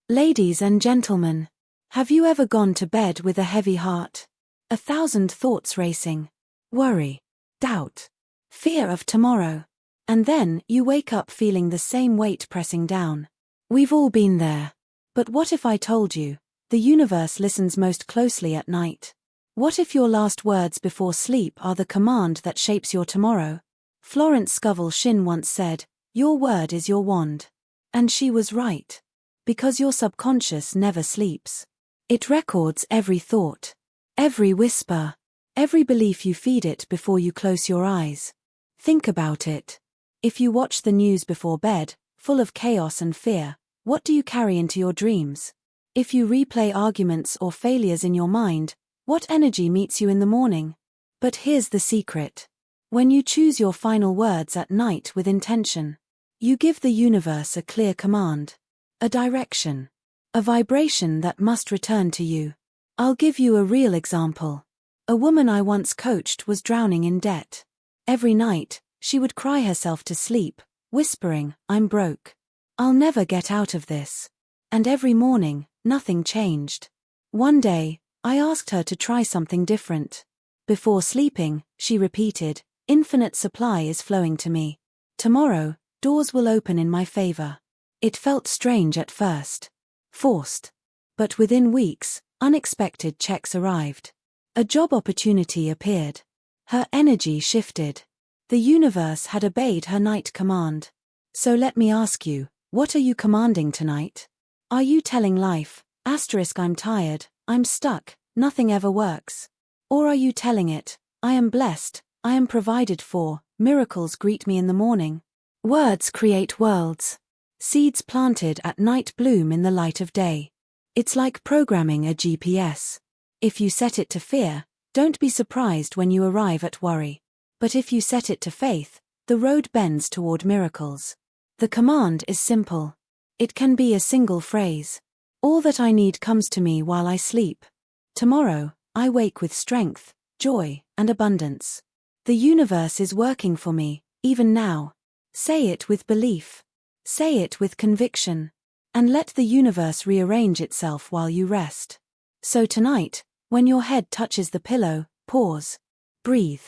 Ladies and gentlemen, have you ever gone to bed with a heavy heart? 1,000 thoughts racing. Worry, doubt, fear of tomorrow. And then you wake up feeling the same weight pressing down. We've all been there. But what if I told you, the universe listens most closely at night? What if your last words before sleep are the command that shapes your tomorrow? Florence Scovel Shinn once said, "Your word is your wand." And she was right. Because your subconscious never sleeps. It records every thought, every whisper, every belief you feed it before you close your eyes. Think about it. If you watch the news before bed, full of chaos and fear, what do you carry into your dreams? If you replay arguments or failures in your mind, what energy meets you in the morning? But here's the secret. When you choose your final words at night with intention, you give the universe a clear command. A direction. A vibration that must return to you. I'll give you a real example. A woman I once coached was drowning in debt. Every night, she would cry herself to sleep, whispering, "I'm broke. I'll never get out of this." And every morning, nothing changed. One day, I asked her to try something different. Before sleeping, she repeated, "Infinite supply is flowing to me. Tomorrow, doors will open in my favor." It felt strange at first. Forced. But within weeks, unexpected checks arrived. A job opportunity appeared. Her energy shifted. The universe had obeyed her night command. So let me ask you, what are you commanding tonight? Are you telling life, "I'm tired, I'm stuck, nothing ever works"? Or are you telling it, "I am blessed, I am provided for, miracles greet me in the morning"? Words create worlds. Seeds planted at night bloom in the light of day. It's like programming a GPS. If you set it to fear, don't be surprised when you arrive at worry. But if you set it to faith, the road bends toward miracles. The command is simple. It can be a single phrase. All that I need comes to me while I sleep. Tomorrow, I wake with strength, joy, and abundance. The universe is working for me, even now. Say it with belief. Say it with conviction. And let the universe rearrange itself while you rest. So tonight, when your head touches the pillow, pause. Breathe.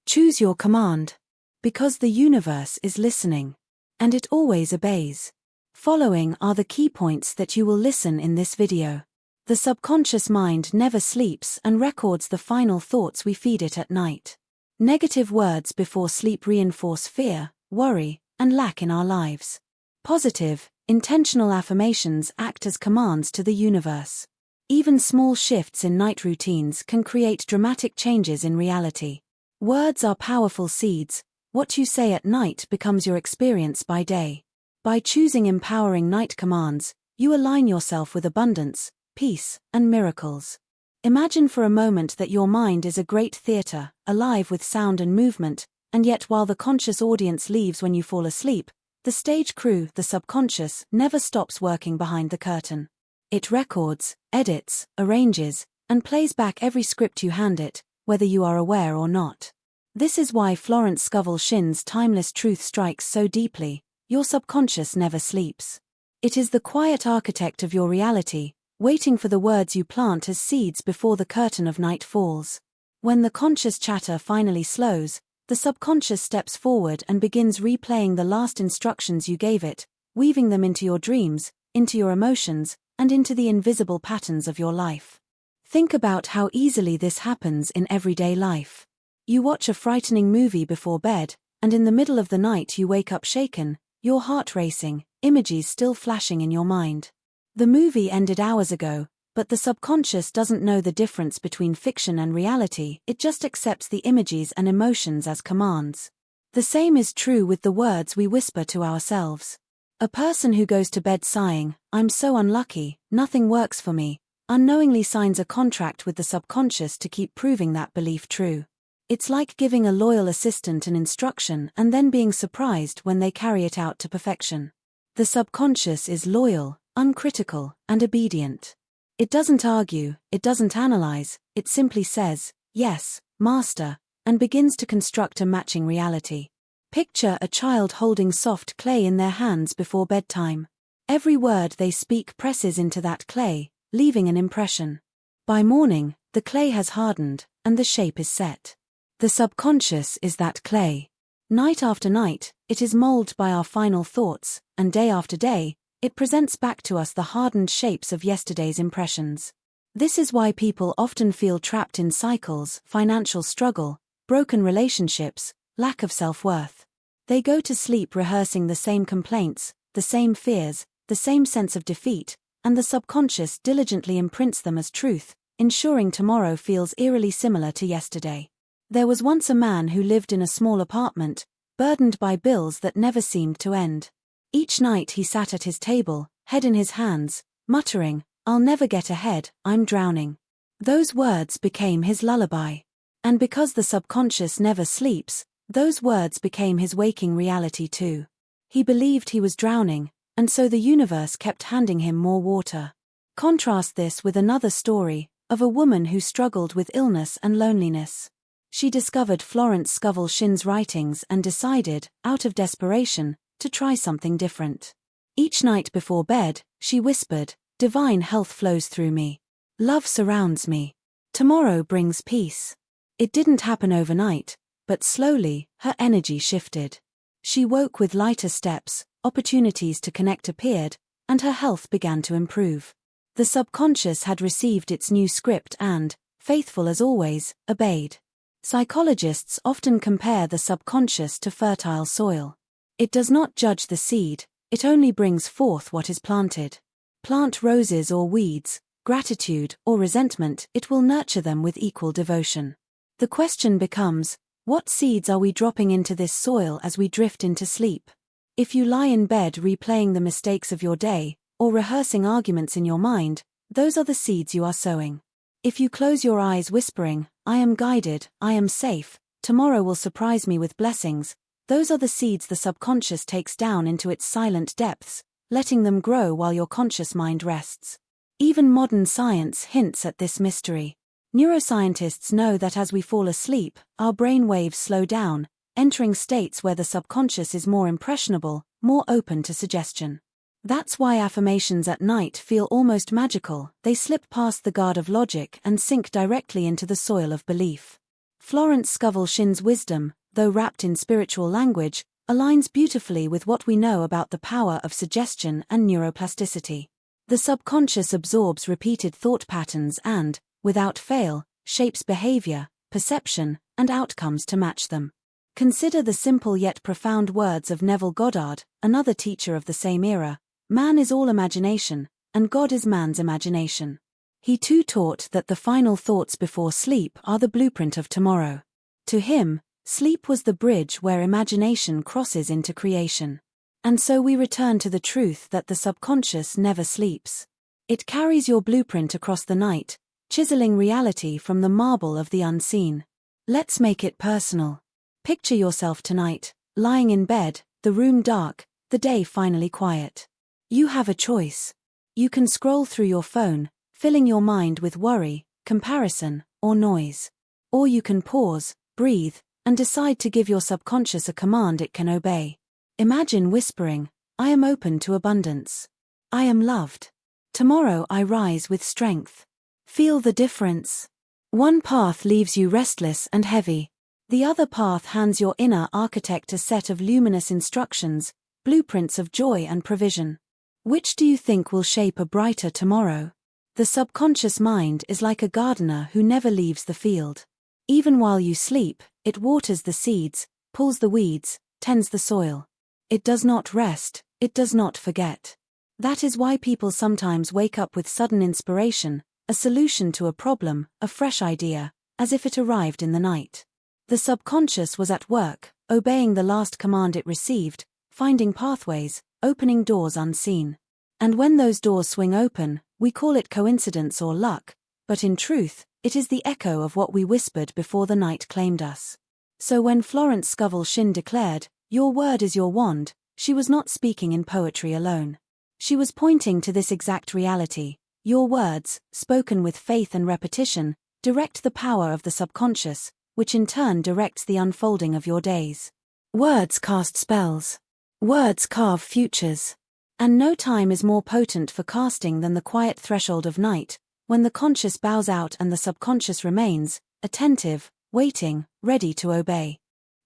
Choose your command. Because the universe is listening. And it always obeys. Following are the key points that you will listen in this video. The subconscious mind never sleeps and records the final thoughts we feed it at night. Negative words before sleep reinforce fear, worry, and lack in our lives. Positive, intentional affirmations act as commands to the universe. Even small shifts in night routines can create dramatic changes in reality. Words are powerful seeds. What you say at night becomes your experience by day. By choosing empowering night commands, you align yourself with abundance, peace, and miracles. Imagine for a moment that your mind is a great theater, alive with sound and movement, and yet while the conscious audience leaves when you fall asleep, the stage crew, the subconscious, never stops working behind the curtain. It records, edits, arranges, and plays back every script you hand it, whether you are aware or not. This is why Florence Scovel Shinn's timeless truth strikes so deeply: your subconscious never sleeps. It is the quiet architect of your reality, waiting for the words you plant as seeds before the curtain of night falls. When the conscious chatter finally slows, the subconscious steps forward and begins replaying the last instructions you gave it, weaving them into your dreams, into your emotions, and into the invisible patterns of your life. Think about how easily this happens in everyday life. You watch a frightening movie before bed, and in the middle of the night you wake up shaken, your heart racing, images still flashing in your mind. The movie ended hours ago, but the subconscious doesn't know the difference between fiction and reality, it just accepts the images and emotions as commands. The same is true with the words we whisper to ourselves. A person who goes to bed sighing, "I'm so unlucky, nothing works for me," unknowingly signs a contract with the subconscious to keep proving that belief true. It's like giving a loyal assistant an instruction and then being surprised when they carry it out to perfection. The subconscious is loyal, uncritical, and obedient. It doesn't argue, it doesn't analyze, it simply says, "Yes, master," and begins to construct a matching reality. Picture a child holding soft clay in their hands before bedtime. Every word they speak presses into that clay, leaving an impression. By morning, the clay has hardened, and the shape is set. The subconscious is that clay. Night after night, it is molded by our final thoughts, and day after day, it presents back to us the hardened shapes of yesterday's impressions. This is why people often feel trapped in cycles, financial struggle, broken relationships, lack of self-worth. They go to sleep rehearsing the same complaints, the same fears, the same sense of defeat, and the subconscious diligently imprints them as truth, ensuring tomorrow feels eerily similar to yesterday. There was once a man who lived in a small apartment, burdened by bills that never seemed to end. Each night he sat at his table, head in his hands, muttering, "I'll never get ahead, I'm drowning." Those words became his lullaby. And because the subconscious never sleeps, those words became his waking reality too. He believed he was drowning, and so the universe kept handing him more water. Contrast this with another story, of a woman who struggled with illness and loneliness. She discovered Florence Scovel Shinn's writings and decided, out of desperation, to try something different. Each night before bed, she whispered, "Divine health flows through me. Love surrounds me. Tomorrow brings peace." It didn't happen overnight, but slowly, her energy shifted. She woke with lighter steps, opportunities to connect appeared, and her health began to improve. The subconscious had received its new script and, faithful as always, obeyed. Psychologists often compare the subconscious to fertile soil. It does not judge the seed, it only brings forth what is planted. Plant roses or weeds, gratitude or resentment, it will nurture them with equal devotion. The question becomes, what seeds are we dropping into this soil as we drift into sleep? If you lie in bed replaying the mistakes of your day, or rehearsing arguments in your mind, those are the seeds you are sowing. If you close your eyes whispering, "I am guided, I am safe, tomorrow will surprise me with blessings," those are the seeds the subconscious takes down into its silent depths, letting them grow while your conscious mind rests. Even modern science hints at this mystery. Neuroscientists know that as we fall asleep, our brain waves slow down, entering states where the subconscious is more impressionable, more open to suggestion. That's why affirmations at night feel almost magical, they slip past the guard of logic and sink directly into the soil of belief. Florence Scovel Shinn's wisdom, though wrapped in spiritual language, aligns beautifully with what we know about the power of suggestion and neuroplasticity. The subconscious absorbs repeated thought patterns and, without fail, shapes behavior, perception, and outcomes to match them. Consider the simple yet profound words of Neville Goddard, another teacher of the same era: "Man is all imagination, and God is man's imagination." He too taught that the final thoughts before sleep are the blueprint of tomorrow. To him, sleep was the bridge where imagination crosses into creation. And so we return to the truth that the subconscious never sleeps. It carries your blueprint across the night, chiseling reality from the marble of the unseen. Let's make it personal. Picture yourself tonight, lying in bed, the room dark, the day finally quiet. You have a choice. You can scroll through your phone, filling your mind with worry, comparison, or noise. Or you can pause, breathe, and decide to give your subconscious a command it can obey. Imagine whispering, "I am open to abundance. I am loved. Tomorrow I rise with strength." Feel the difference. One path leaves you restless and heavy. The other path hands your inner architect a set of luminous instructions, blueprints of joy and provision. Which do you think will shape a brighter tomorrow? The subconscious mind is like a gardener who never leaves the field. Even while you sleep, it waters the seeds, pulls the weeds, tends the soil. It does not rest, it does not forget. That is why people sometimes wake up with sudden inspiration, a solution to a problem, a fresh idea, as if it arrived in the night. The subconscious was at work, obeying the last command it received, finding pathways, opening doors unseen. And when those doors swing open, we call it coincidence or luck, but in truth, it is the echo of what we whispered before the night claimed us. So when Florence Scovel Shinn declared, "Your word is your wand," she was not speaking in poetry alone. She was pointing to this exact reality. Your words, spoken with faith and repetition, direct the power of the subconscious, which in turn directs the unfolding of your days. Words cast spells. Words carve futures. And no time is more potent for casting than the quiet threshold of night, when the conscious bows out and the subconscious remains, attentive, waiting, ready to obey.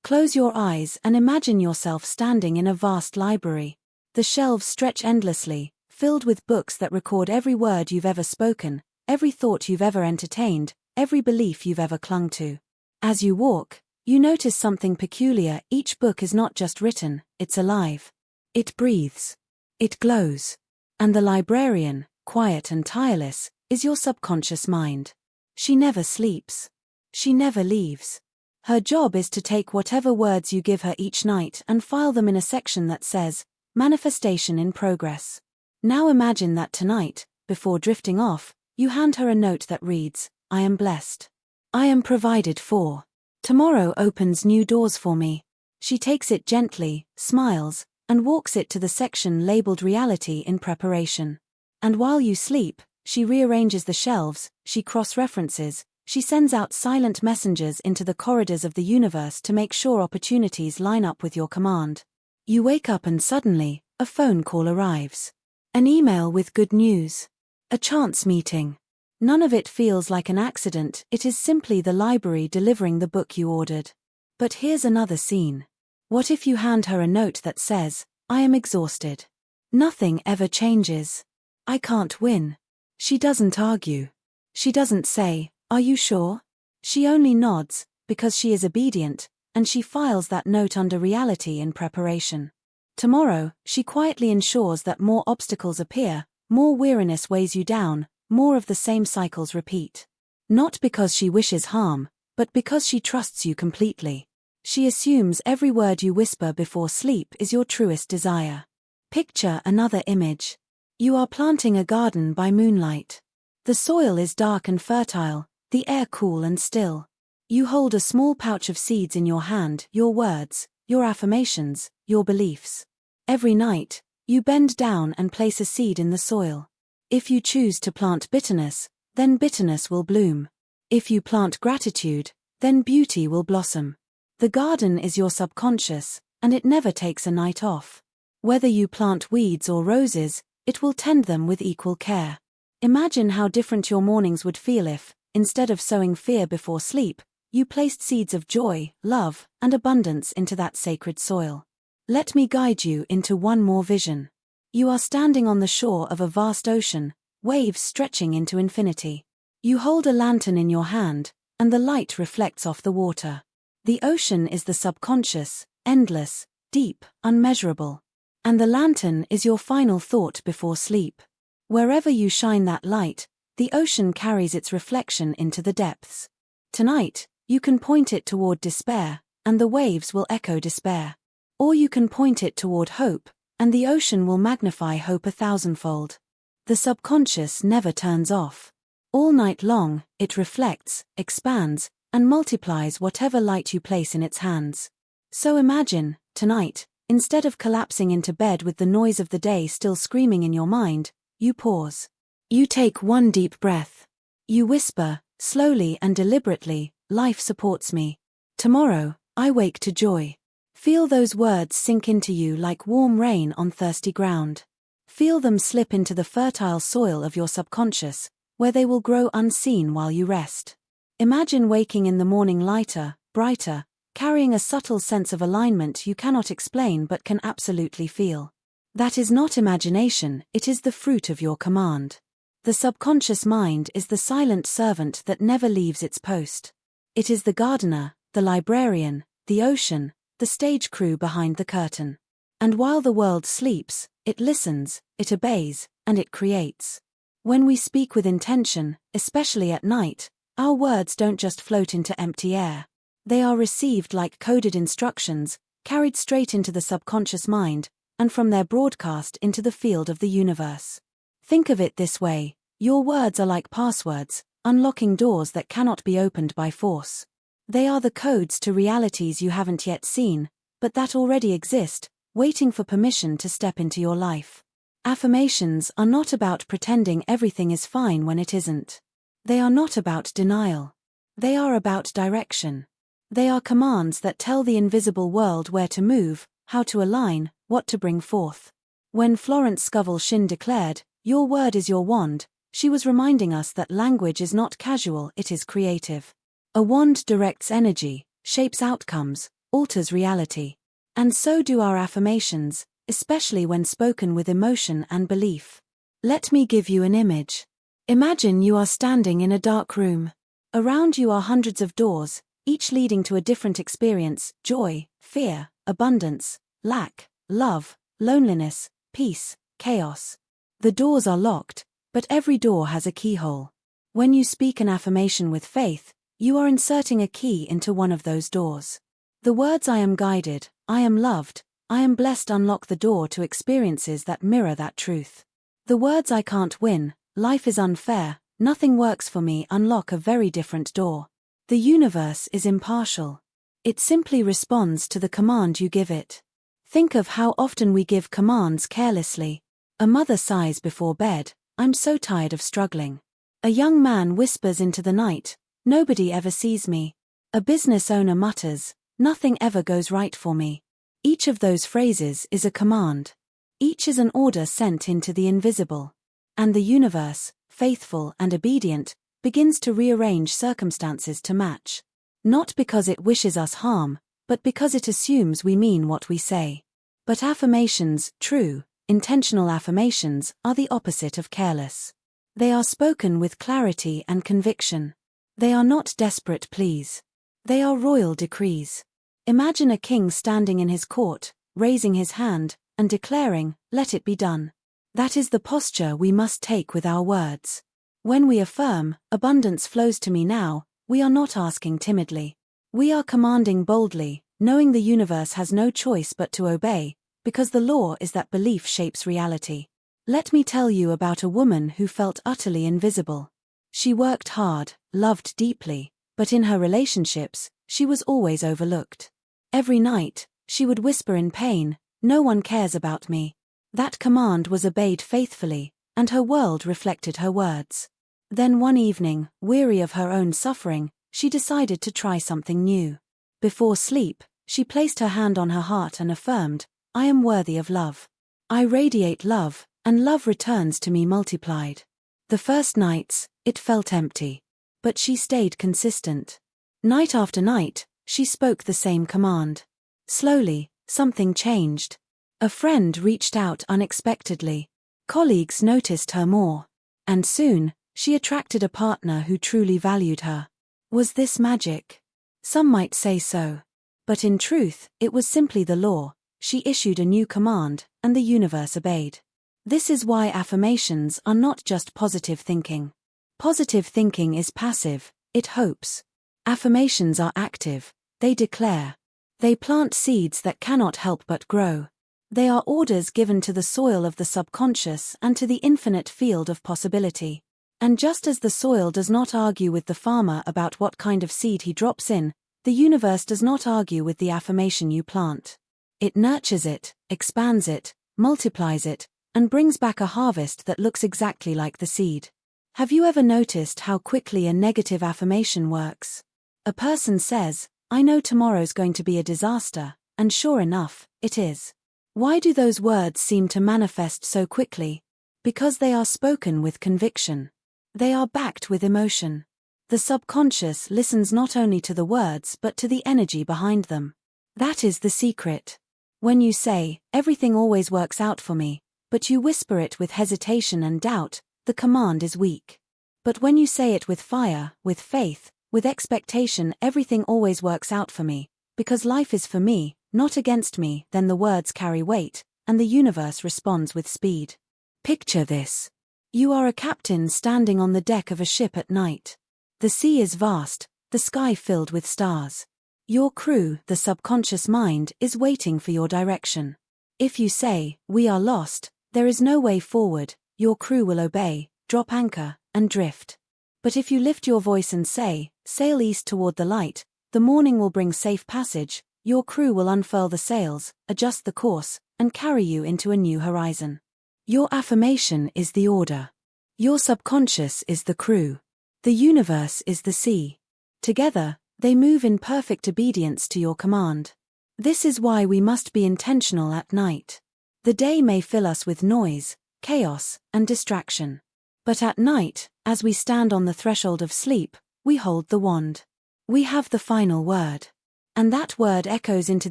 Close your eyes and imagine yourself standing in a vast library. The shelves stretch endlessly, filled with books that record every word you've ever spoken, every thought you've ever entertained, every belief you've ever clung to. As you walk, you notice something peculiar. Each book is not just written, it's alive. It breathes. It glows. And the librarian, quiet and tireless, is your subconscious mind. She never sleeps. She never leaves. Her job is to take whatever words you give her each night and file them in a section that says, Manifestation in Progress. Now imagine that tonight, before drifting off, you hand her a note that reads, I am blessed. I am provided for. Tomorrow opens new doors for me. She takes it gently, smiles, and walks it to the section labeled Reality in Preparation. And while you sleep, she rearranges the shelves, she cross-references, she sends out silent messengers into the corridors of the universe to make sure opportunities line up with your command. You wake up and suddenly, a phone call arrives. An email with good news. A chance meeting. None of it feels like an accident, it is simply the library delivering the book you ordered. But here's another scene. What if you hand her a note that says, I am exhausted. Nothing ever changes. I can't win. She doesn't argue. She doesn't say, Are you sure? She only nods, because she is obedient, and she files that note under Reality in Preparation. Tomorrow, she quietly ensures that more obstacles appear, more weariness weighs you down, more of the same cycles repeat. Not because she wishes harm, but because she trusts you completely. She assumes every word you whisper before sleep is your truest desire. Picture another image. You are planting a garden by moonlight. The soil is dark and fertile, the air cool and still. You hold a small pouch of seeds in your hand, your words, your affirmations, your beliefs. Every night, you bend down and place a seed in the soil. If you choose to plant bitterness, then bitterness will bloom. If you plant gratitude, then beauty will blossom. The garden is your subconscious, and it never takes a night off. Whether you plant weeds or roses, it will tend them with equal care. Imagine how different your mornings would feel if, instead of sowing fear before sleep, you placed seeds of joy, love, and abundance into that sacred soil. Let me guide you into one more vision. You are standing on the shore of a vast ocean, waves stretching into infinity. You hold a lantern in your hand, and the light reflects off the water. The ocean is the subconscious, endless, deep, unmeasurable. And the lantern is your final thought before sleep. Wherever you shine that light, the ocean carries its reflection into the depths. Tonight, you can point it toward despair, and the waves will echo despair. Or you can point it toward hope, and the ocean will magnify hope 1,000-fold. The subconscious never turns off. All night long, it reflects, expands, and multiplies whatever light you place in its hands. So imagine, tonight, instead of collapsing into bed with the noise of the day still screaming in your mind, you pause. You take one deep breath. You whisper, slowly and deliberately, life supports me. Tomorrow, I wake to joy. Feel those words sink into you like warm rain on thirsty ground. Feel them slip into the fertile soil of your subconscious, where they will grow unseen while you rest. Imagine waking in the morning lighter, brighter, carrying a subtle sense of alignment you cannot explain but can absolutely feel. That is not imagination, it is the fruit of your command. The subconscious mind is the silent servant that never leaves its post. It is the gardener, the librarian, the ocean, the stage crew behind the curtain. And while the world sleeps, it listens, it obeys, and it creates. When we speak with intention, especially at night, our words don't just float into empty air. They are received like coded instructions, carried straight into the subconscious mind, and from there broadcast into the field of the universe. Think of it this way, your words are like passwords, unlocking doors that cannot be opened by force. They are the codes to realities you haven't yet seen, but that already exist, waiting for permission to step into your life. Affirmations are not about pretending everything is fine when it isn't. They are not about denial. They are about direction. They are commands that tell the invisible world where to move, how to align, what to bring forth. When Florence Scovel Shinn declared, "Your word is your wand," she was reminding us that language is not casual, it is creative. A wand directs energy, shapes outcomes, alters reality. And so do our affirmations, especially when spoken with emotion and belief. Let me give you an image. Imagine you are standing in a dark room. Around you are hundreds of doors, each leading to a different experience: joy, fear, abundance, lack, love, loneliness, peace, chaos. The doors are locked, but every door has a keyhole. When you speak an affirmation with faith, you are inserting a key into one of those doors. The words "I am guided, I am loved, I am blessed" unlock the door to experiences that mirror that truth. The words "I can't win, life is unfair, nothing works for me" unlock a very different door. The universe is impartial. It simply responds to the command you give it. Think of how often we give commands carelessly. A mother sighs before bed, "I'm so tired of struggling." A young man whispers into the night, "Nobody ever sees me." A business owner mutters, "Nothing ever goes right for me." Each of those phrases is a command. Each is an order sent into the invisible. And the universe, faithful and obedient, begins to rearrange circumstances to match. Not because it wishes us harm, but because it assumes we mean what we say. But affirmations, true, intentional affirmations, are the opposite of careless. They are spoken with clarity and conviction. They are not desperate pleas. They are royal decrees. Imagine a king standing in his court, raising his hand, and declaring, "Let it be done." That is the posture we must take with our words. When we affirm, "Abundance flows to me now," we are not asking timidly. We are commanding boldly, knowing the universe has no choice but to obey, because the law is that belief shapes reality. Let me tell you about a woman who felt utterly invisible. She worked hard, loved deeply, but in her relationships, she was always overlooked. Every night, she would whisper in pain, "No one cares about me." That command was obeyed faithfully, and her world reflected her words. Then one evening, weary of her own suffering, she decided to try something new. Before sleep, she placed her hand on her heart and affirmed, "I am worthy of love. I radiate love, and love returns to me multiplied." The first nights, it felt empty. But she stayed consistent. Night after night, she spoke the same command. Slowly, something changed. A friend reached out unexpectedly. Colleagues noticed her more. And soon, she attracted a partner who truly valued her. Was this magic? Some might say so. But in truth, it was simply the law. She issued a new command, and the universe obeyed. This is why affirmations are not just positive thinking. Positive thinking is passive, it hopes. Affirmations are active, they declare. They plant seeds that cannot help but grow. They are orders given to the soil of the subconscious and to the infinite field of possibility. And just as the soil does not argue with the farmer about what kind of seed he drops in, the universe does not argue with the affirmation you plant. It nurtures it, expands it, multiplies it, and brings back a harvest that looks exactly like the seed. Have you ever noticed how quickly a negative affirmation works? A person says, "I know tomorrow's going to be a disaster," and sure enough, it is. Why do those words seem to manifest so quickly? Because they are spoken with conviction. They are backed with emotion. The subconscious listens not only to the words but to the energy behind them. That is the secret. When you say, "Everything always works out for me," but you whisper it with hesitation and doubt, the command is weak. But when you say it with fire, with faith, with expectation, "Everything always works out for me, because life is for me, not against me," then the words carry weight, and the universe responds with speed. Picture this. You are a captain standing on the deck of a ship at night. The sea is vast, the sky filled with stars. Your crew, the subconscious mind, is waiting for your direction. If you say, "We are lost, there is no way forward," your crew will obey, drop anchor, and drift. But if you lift your voice and say, "Sail east toward the light, the morning will bring safe passage," your crew will unfurl the sails, adjust the course, and carry you into a new horizon. Your affirmation is the order. Your subconscious is the crew. The universe is the sea. Together, they move in perfect obedience to your command. This is why we must be intentional at night. The day may fill us with noise, chaos, and distraction. But at night, as we stand on the threshold of sleep, we hold the wand. We have the final word. And that word echoes into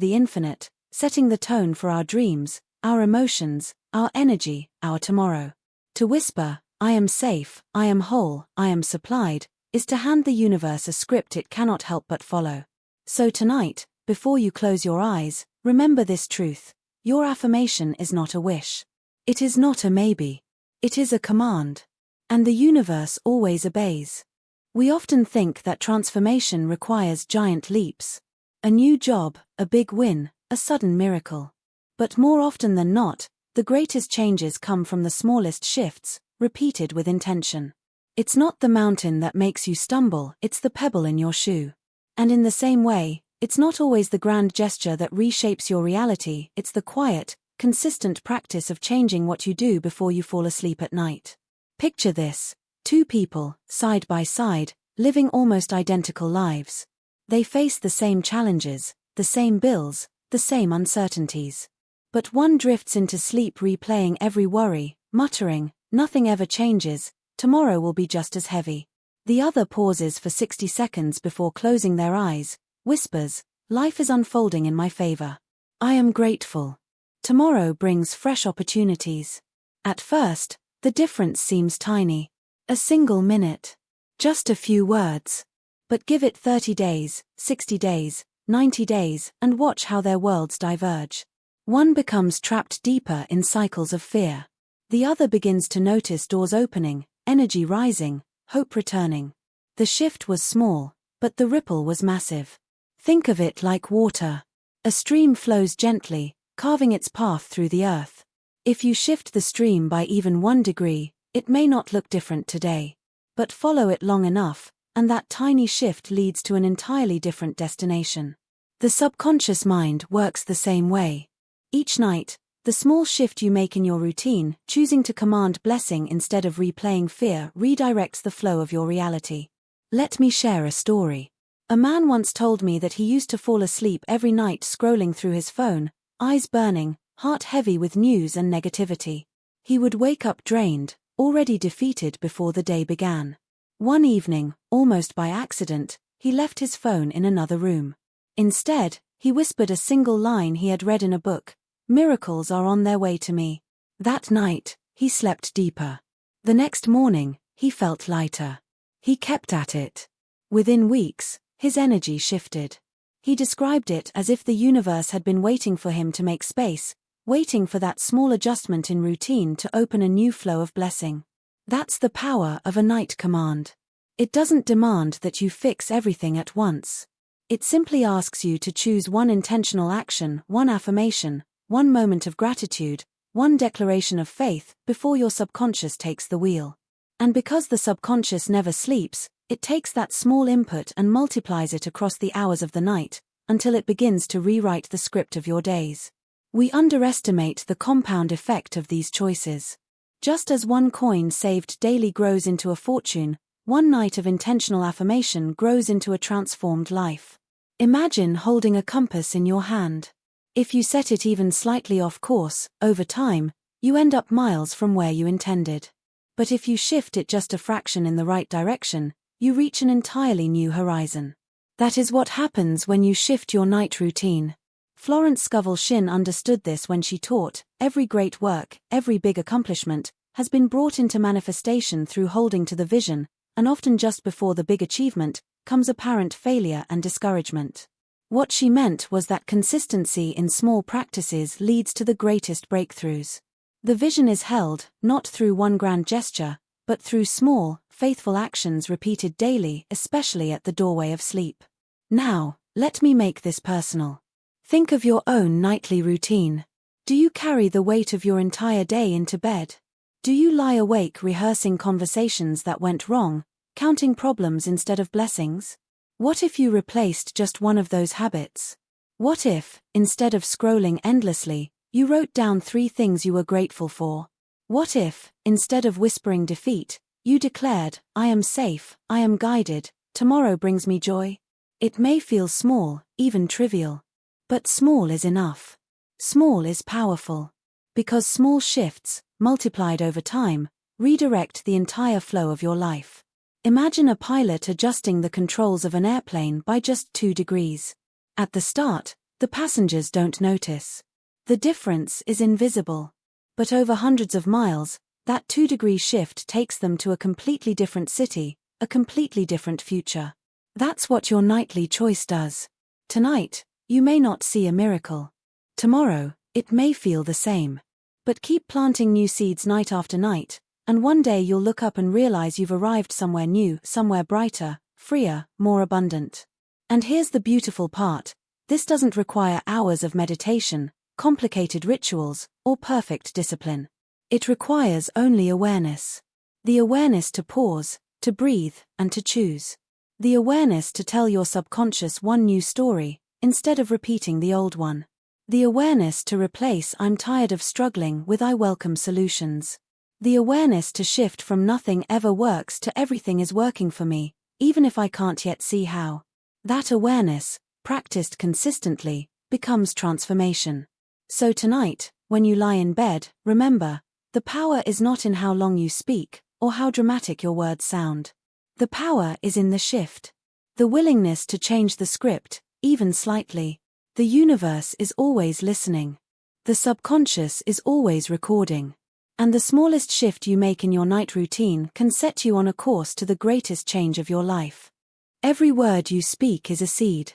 the infinite, setting the tone for our dreams, our emotions, our energy, our tomorrow. To whisper, "I am safe, I am whole, I am supplied," is to hand the universe a script it cannot help but follow. So tonight, before you close your eyes, remember this truth. Your affirmation is not a wish. It is not a maybe. It is a command. And the universe always obeys. We often think that transformation requires giant leaps. A new job, a big win, a sudden miracle. But more often than not, the greatest changes come from the smallest shifts, repeated with intention. It's not the mountain that makes you stumble, it's the pebble in your shoe. And in the same way, it's not always the grand gesture that reshapes your reality, it's the quiet, consistent practice of changing what you do before you fall asleep at night. Picture this: two people, side by side, living almost identical lives. They face the same challenges, the same bills, the same uncertainties. But one drifts into sleep replaying every worry, muttering, "Nothing ever changes, tomorrow will be just as heavy." The other pauses for 60 seconds before closing their eyes, whispers, "Life is unfolding in my favor. I am grateful. Tomorrow brings fresh opportunities." At first, the difference seems tiny. A single minute. Just a few words. But give it 30 days, 60 days, 90 days, and watch how their worlds diverge. One becomes trapped deeper in cycles of fear. The other begins to notice doors opening, energy rising, hope returning. The shift was small, but the ripple was massive. Think of it like water. A stream flows gently, carving its path through the earth. If you shift the stream by even 1 degree, it may not look different today. But follow it long enough, and that tiny shift leads to an entirely different destination. The subconscious mind works the same way. Each night, the small shift you make in your routine, choosing to command blessing instead of replaying fear, redirects the flow of your reality. Let me share a story. A man once told me that he used to fall asleep every night scrolling through his phone, eyes burning, heart heavy with news and negativity. He would wake up drained, already defeated before the day began. One evening, almost by accident, he left his phone in another room. Instead, he whispered a single line he had read in a book: "Miracles are on their way to me." That night, he slept deeper. The next morning, he felt lighter. He kept at it. Within weeks, his energy shifted. He described it as if the universe had been waiting for him to make space, waiting for that small adjustment in routine to open a new flow of blessing. That's the power of a night command. It doesn't demand that you fix everything at once. It simply asks you to choose one intentional action, one affirmation, one moment of gratitude, one declaration of faith before your subconscious takes the wheel. And because the subconscious never sleeps, it takes that small input and multiplies it across the hours of the night, until it begins to rewrite the script of your days. We underestimate the compound effect of these choices. Just as one coin saved daily grows into a fortune, one night of intentional affirmation grows into a transformed life. Imagine holding a compass in your hand. If you set it even slightly off course, over time, you end up miles from where you intended. But if you shift it just a fraction in the right direction, you reach an entirely new horizon. That is what happens when you shift your night routine. Florence Scovel Shinn understood this when she taught, "Every great work, every big accomplishment, has been brought into manifestation through holding to the vision, and often just before the big achievement, comes apparent failure and discouragement." What she meant was that consistency in small practices leads to the greatest breakthroughs. The vision is held, not through one grand gesture, but through small, faithful actions repeated daily, especially at the doorway of sleep. Now, let me make this personal. Think of your own nightly routine. Do you carry the weight of your entire day into bed? Do you lie awake rehearsing conversations that went wrong, counting problems instead of blessings? What if you replaced just one of those habits? What if, instead of scrolling endlessly, you wrote down 3 things you were grateful for? What if, instead of whispering defeat, you declared, "I am safe, I am guided, tomorrow brings me joy"? It may feel small, even trivial. But small is enough. Small is powerful. Because small shifts, multiplied over time, redirect the entire flow of your life. Imagine a pilot adjusting the controls of an airplane by just 2 degrees. At the start, the passengers don't notice. The difference is invisible. But over hundreds of miles, that 2-degree shift takes them to a completely different city, a completely different future. That's what your nightly choice does. Tonight, you may not see a miracle. Tomorrow, it may feel the same. But keep planting new seeds night after night, and one day you'll look up and realize you've arrived somewhere new, somewhere brighter, freer, more abundant. And here's the beautiful part: this doesn't require hours of meditation, complicated rituals, or perfect discipline. It requires only awareness. The awareness to pause, to breathe, and to choose. The awareness to tell your subconscious one new story, instead of repeating the old one. The awareness to replace "I'm tired of struggling" with "I welcome solutions." The awareness to shift from "nothing ever works" to "everything is working for me, even if I can't yet see how." That awareness, practiced consistently, becomes transformation. So tonight, when you lie in bed, remember, the power is not in how long you speak, or how dramatic your words sound. The power is in the shift. The willingness to change the script, even slightly. The universe is always listening. The subconscious is always recording. And the smallest shift you make in your night routine can set you on a course to the greatest change of your life. Every word you speak is a seed.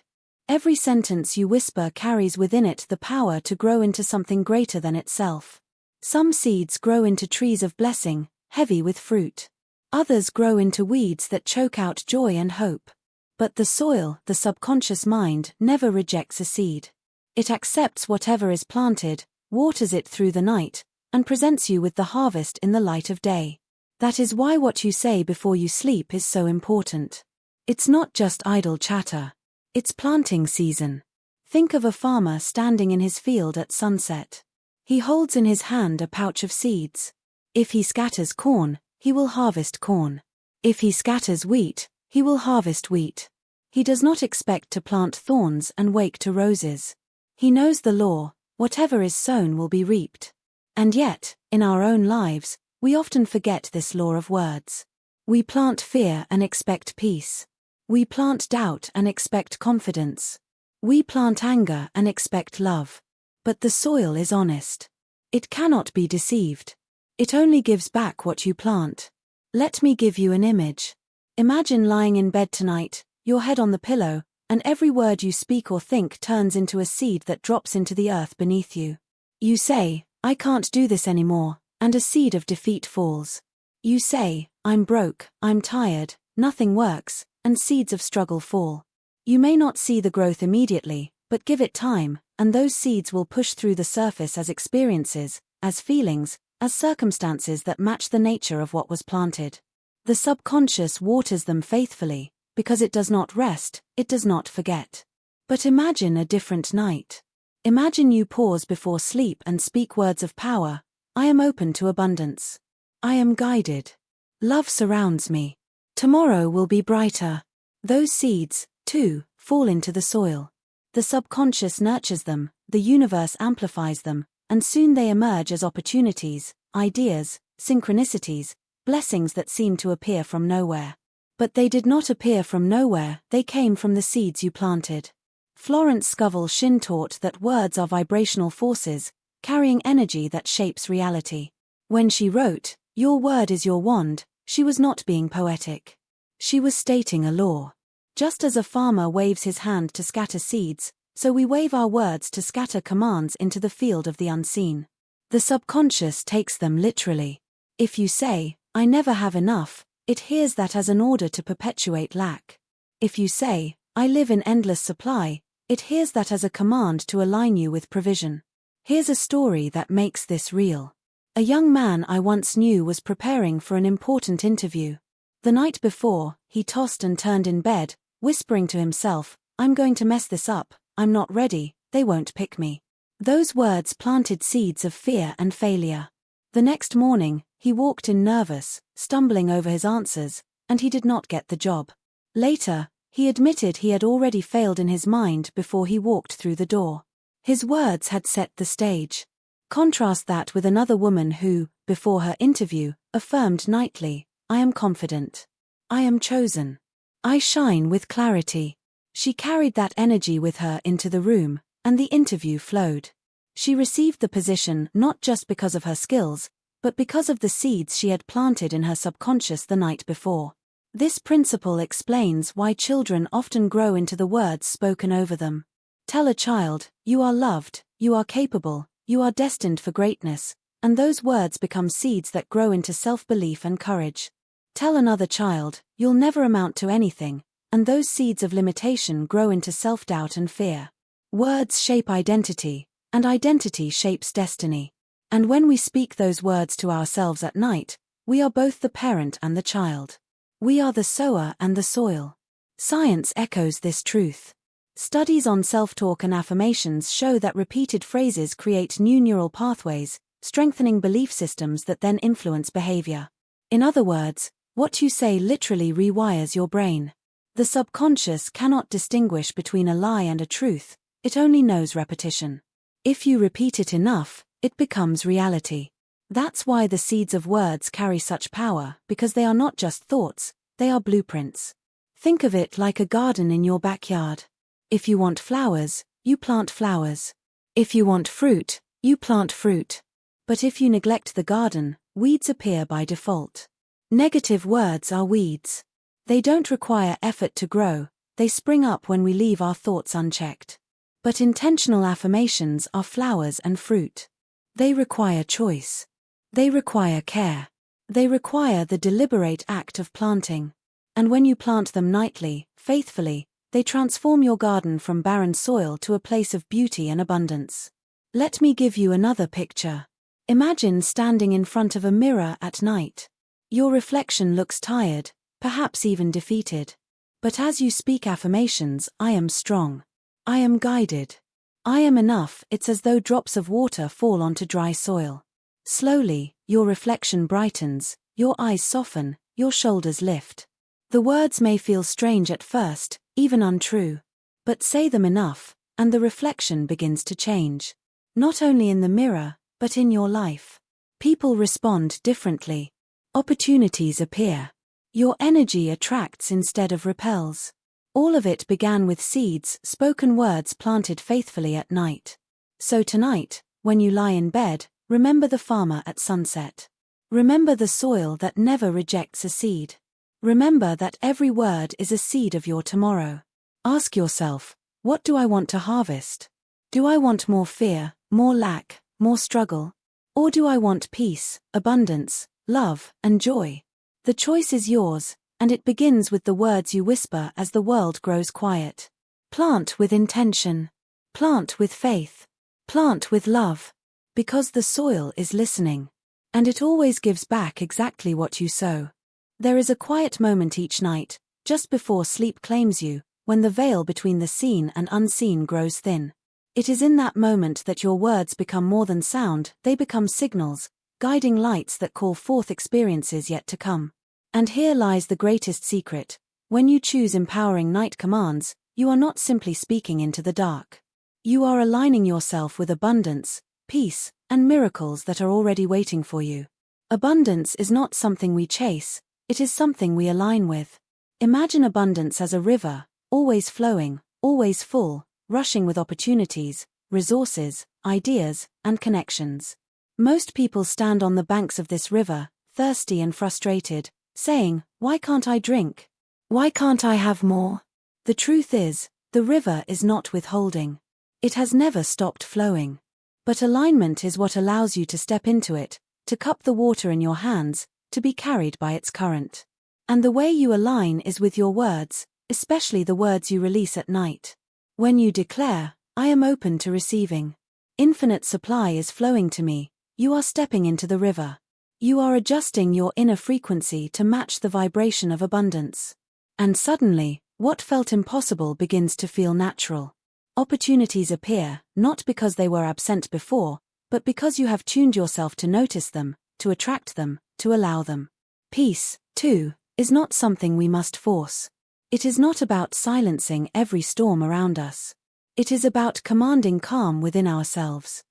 Every sentence you whisper carries within it the power to grow into something greater than itself. Some seeds grow into trees of blessing, heavy with fruit. Others grow into weeds that choke out joy and hope. But the soil, the subconscious mind, never rejects a seed. It accepts whatever is planted, waters it through the night, and presents you with the harvest in the light of day. That is why what you say before you sleep is so important. It's not just idle chatter. It's planting season. Think of a farmer standing in his field at sunset. He holds in his hand a pouch of seeds. If he scatters corn, he will harvest corn. If he scatters wheat, he will harvest wheat. He does not expect to plant thorns and wake to roses. He knows the law: whatever is sown will be reaped. And yet, in our own lives, we often forget this law of words. We plant fear and expect peace. We plant doubt and expect confidence. We plant anger and expect love. But the soil is honest. It cannot be deceived. It only gives back what you plant. Let me give you an image. Imagine lying in bed tonight, your head on the pillow, and every word you speak or think turns into a seed that drops into the earth beneath you. You say, "I can't do this anymore," and a seed of defeat falls. You say, "I'm broke, I'm tired, nothing works," and seeds of struggle fall. You may not see the growth immediately, but give it time, and those seeds will push through the surface as experiences, as feelings, as circumstances that match the nature of what was planted. The subconscious waters them faithfully, because it does not rest, it does not forget. But imagine a different night. Imagine you pause before sleep and speak words of power. "I am open to abundance. I am guided. Love surrounds me. Tomorrow will be brighter." Those seeds, too, fall into the soil. The subconscious nurtures them, the universe amplifies them, and soon they emerge as opportunities, ideas, synchronicities, blessings that seem to appear from nowhere. But they did not appear from nowhere, they came from the seeds you planted. Florence Scovel Shinn taught that words are vibrational forces, carrying energy that shapes reality. When she wrote, "Your word is your wand," she was not being poetic. She was stating a law. Just as a farmer waves his hand to scatter seeds, so we wave our words to scatter commands into the field of the unseen. The subconscious takes them literally. If you say, "I never have enough," it hears that as an order to perpetuate lack. If you say, "I live in endless supply," it hears that as a command to align you with provision. Here's a story that makes this real. A young man I once knew was preparing for an important interview. The night before, he tossed and turned in bed, whispering to himself, "I'm going to mess this up, I'm not ready, they won't pick me." Those words planted seeds of fear and failure. The next morning, he walked in nervous, stumbling over his answers, and he did not get the job. Later, he admitted he had already failed in his mind before he walked through the door. His words had set the stage. Contrast that with another woman who, before her interview, affirmed nightly, "I am confident. I am chosen. I shine with clarity." She carried that energy with her into the room, and the interview flowed. She received the position not just because of her skills, but because of the seeds she had planted in her subconscious the night before. This principle explains why children often grow into the words spoken over them. Tell a child, "You are loved, you are capable, you are destined for greatness," and those words become seeds that grow into self-belief and courage. Tell another child, "You'll never amount to anything," and those seeds of limitation grow into self-doubt and fear. Words shape identity, and identity shapes destiny. And when we speak those words to ourselves at night, we are both the parent and the child. We are the sower and the soil. Science echoes this truth. Studies on self-talk and affirmations show that repeated phrases create new neural pathways, strengthening belief systems that then influence behavior. In other words, what you say literally rewires your brain. The subconscious cannot distinguish between a lie and a truth, it only knows repetition. If you repeat it enough, it becomes reality. That's why the seeds of words carry such power, because they are not just thoughts, they are blueprints. Think of it like a garden in your backyard. If you want flowers, you plant flowers. If you want fruit, you plant fruit. But if you neglect the garden, weeds appear by default. Negative words are weeds. They don't require effort to grow, they spring up when we leave our thoughts unchecked. But intentional affirmations are flowers and fruit. They require choice. They require care. They require the deliberate act of planting. And when you plant them nightly, faithfully, they transform your garden from barren soil to a place of beauty and abundance. Let me give you another picture. Imagine standing in front of a mirror at night. Your reflection looks tired, perhaps even defeated. But as you speak affirmations, "I am strong. I am guided. I am enough," it's as though drops of water fall onto dry soil. Slowly, your reflection brightens, your eyes soften, your shoulders lift. The words may feel strange at first, even untrue. But say them enough, and the reflection begins to change. Not only in the mirror, but in your life. People respond differently. Opportunities appear. Your energy attracts instead of repels. All of it began with seeds, spoken words planted faithfully at night. So tonight, when you lie in bed, remember the farmer at sunset. Remember the soil that never rejects a seed. Remember that every word is a seed of your tomorrow. Ask yourself, what do I want to harvest? Do I want more fear, more lack, more struggle? Or do I want peace, abundance, love, and joy? The choice is yours, and it begins with the words you whisper as the world grows quiet. Plant with intention. Plant with faith. Plant with love. Because the soil is listening. And it always gives back exactly what you sow. There is a quiet moment each night, just before sleep claims you, when the veil between the seen and unseen grows thin. It is in that moment that your words become more than sound, they become signals, guiding lights that call forth experiences yet to come. And here lies the greatest secret. When you choose empowering night commands, you are not simply speaking into the dark. You are aligning yourself with abundance, peace, and miracles that are already waiting for you. Abundance is not something we chase, it is something we align with. Imagine abundance as a river, always flowing, always full, rushing with opportunities, resources, ideas, and connections. Most people stand on the banks of this river, thirsty and frustrated, saying, "Why can't I drink? Why can't I have more?" The truth is, the river is not withholding. It has never stopped flowing. But alignment is what allows you to step into it, to cup the water in your hands, to be carried by its current. And the way you align is with your words, especially the words you release at night. When you declare, "I am open to receiving. Infinite supply is flowing to me," you are stepping into the river. You are adjusting your inner frequency to match the vibration of abundance. And suddenly, what felt impossible begins to feel natural. Opportunities appear, not because they were absent before, but because you have tuned yourself to notice them, to attract them, to allow them. Peace, too, is not something we must force. It is not about silencing every storm around us. It is about commanding calm within ourselves.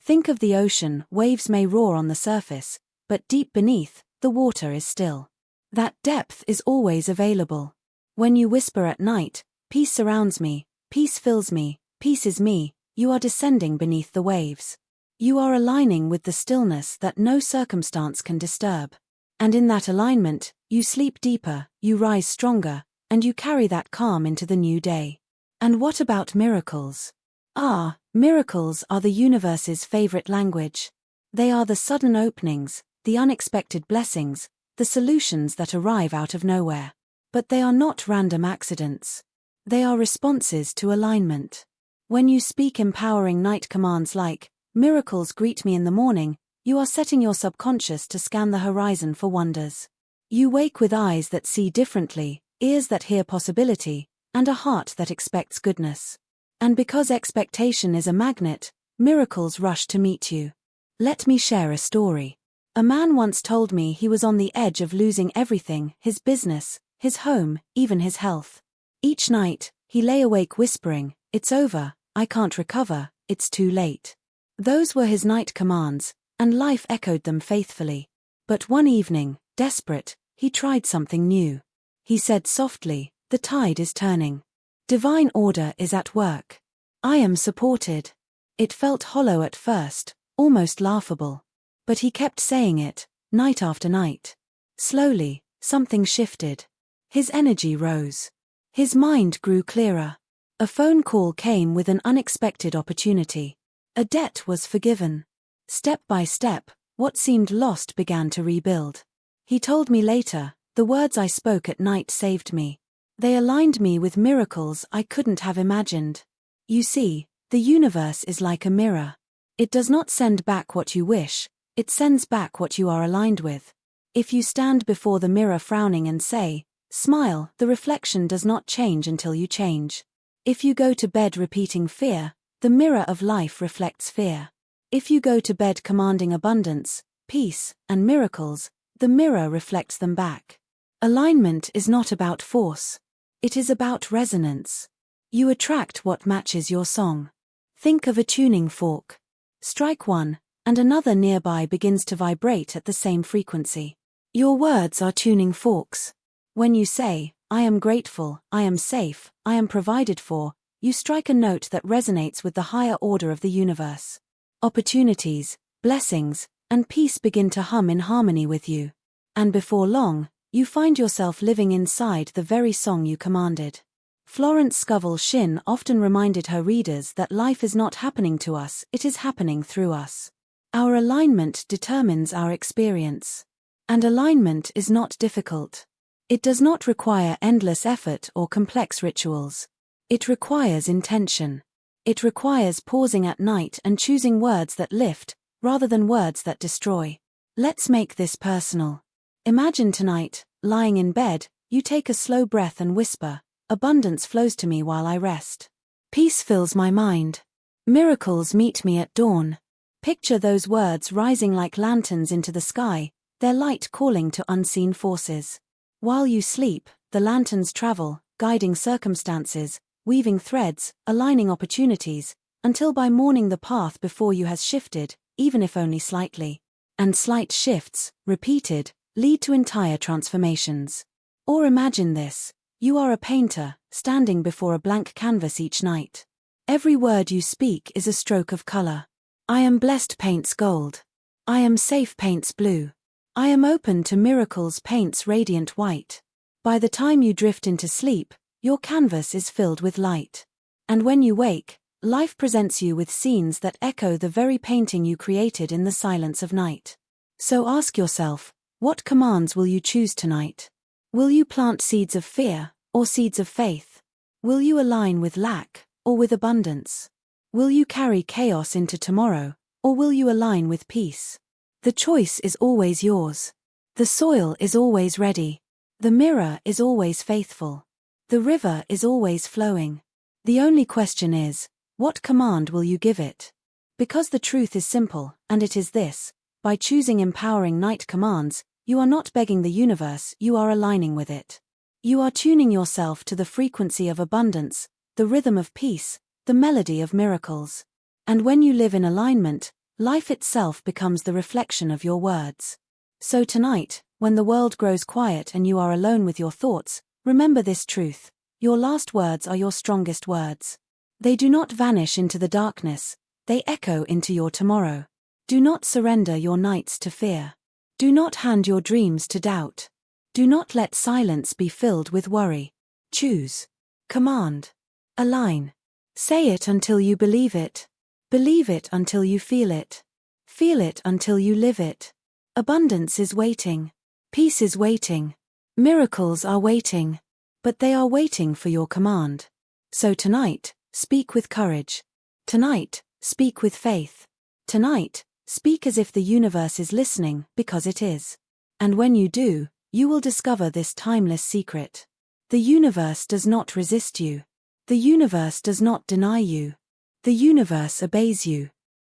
Think of the ocean. Waves may roar on the surface, but deep beneath, the water is still. That depth is always available. When you whisper at night, "Peace surrounds me, peace fills me, peace is me," you are descending beneath the waves. You are aligning with the stillness that no circumstance can disturb. And in that alignment, you sleep deeper, you rise stronger, and you carry that calm into the new day. And what about miracles? Miracles are the universe's favorite language. They are the sudden openings, the unexpected blessings, the solutions that arrive out of nowhere. But they are not random accidents. They are responses to alignment. When you speak empowering night commands like, "Miracles greet me in the morning," you are setting your subconscious to scan the horizon for wonders. You wake with eyes that see differently, ears that hear possibility, and a heart that expects goodness. And because expectation is a magnet, miracles rush to meet you. Let me share a story. A man once told me he was on the edge of losing everything: his business, his home, even his health. Each night, he lay awake whispering, "It's over, I can't recover, it's too late." Those were his night commands, and life echoed them faithfully. But one evening, desperate, he tried something new. He said softly, "The tide is turning. Divine order is at work. I am supported." It felt hollow at first, almost laughable. But he kept saying it, night after night. Slowly, something shifted. His energy rose. His mind grew clearer. A phone call came with an unexpected opportunity. A debt was forgiven. Step by step, what seemed lost began to rebuild. He told me later, "The words I spoke at night saved me. They aligned me with miracles I couldn't have imagined." You see, the universe is like a mirror. It does not send back what you wish, it sends back what you are aligned with. If you stand before the mirror frowning and say, "Smile," the reflection does not change until you change. If you go to bed repeating fear, the mirror of life reflects fear. If you go to bed commanding abundance, peace, and miracles, the mirror reflects them back. Alignment is not about force. It is about resonance. You attract what matches your song. Think of a tuning fork. Strike one, and another nearby begins to vibrate at the same frequency. Your words are tuning forks. When you say, "I am grateful, I am safe, I am provided for," you strike a note that resonates with the higher order of the universe. Opportunities, blessings, and peace begin to hum in harmony with you. And before long, you find yourself living inside the very song you commanded. Florence Scovel Shinn often reminded her readers that life is not happening to us, it is happening through us. Our alignment determines our experience. And alignment is not difficult. It does not require endless effort or complex rituals. It requires intention. It requires pausing at night and choosing words that lift, rather than words that destroy. Let's make this personal. Imagine tonight, lying in bed, you take a slow breath and whisper, "Abundance flows to me while I rest. Peace fills my mind. Miracles meet me at dawn." Picture those words rising like lanterns into the sky, their light calling to unseen forces. While you sleep, the lanterns travel, guiding circumstances, weaving threads, aligning opportunities, until by morning the path before you has shifted, even if only slightly. And slight shifts, repeated, lead to entire transformations. Or imagine this: you are a painter, standing before a blank canvas each night. Every word you speak is a stroke of color. "I am blessed" paints gold. "I am safe" paints blue. "I am open to miracles" paints radiant white. By the time you drift into sleep, your canvas is filled with light. And when you wake, life presents you with scenes that echo the very painting you created in the silence of night. So ask yourself, what commands will you choose tonight? Will you plant seeds of fear, or seeds of faith? Will you align with lack, or with abundance? Will you carry chaos into tomorrow, or will you align with peace? The choice is always yours. The soil is always ready. The mirror is always faithful. The river is always flowing. The only question is, what command will you give it? Because the truth is simple, and it is this: by choosing empowering night commands, you are not begging the universe, you are aligning with it. You are tuning yourself to the frequency of abundance, the rhythm of peace, the melody of miracles. And when you live in alignment, Life itself becomes the reflection of your words. So tonight, when the world grows quiet and you are alone with your thoughts, remember this truth: your last words are your strongest words. They do not vanish into the darkness, they echo into your tomorrow. Do not surrender your nights to fear. Do not hand your dreams to doubt. Do not let silence be filled with worry. Choose. Command. Align. Say it until you believe it. Believe it until you feel it. Feel it until you live it. Abundance is waiting. Peace is waiting. Miracles are waiting. But they are waiting for your command. So tonight, speak with courage. Tonight, speak with faith. Tonight, speak as if the universe is listening, because it is. And when you do, you will discover this timeless secret. The universe does not resist you. The universe does not deny you. The universe obeys you.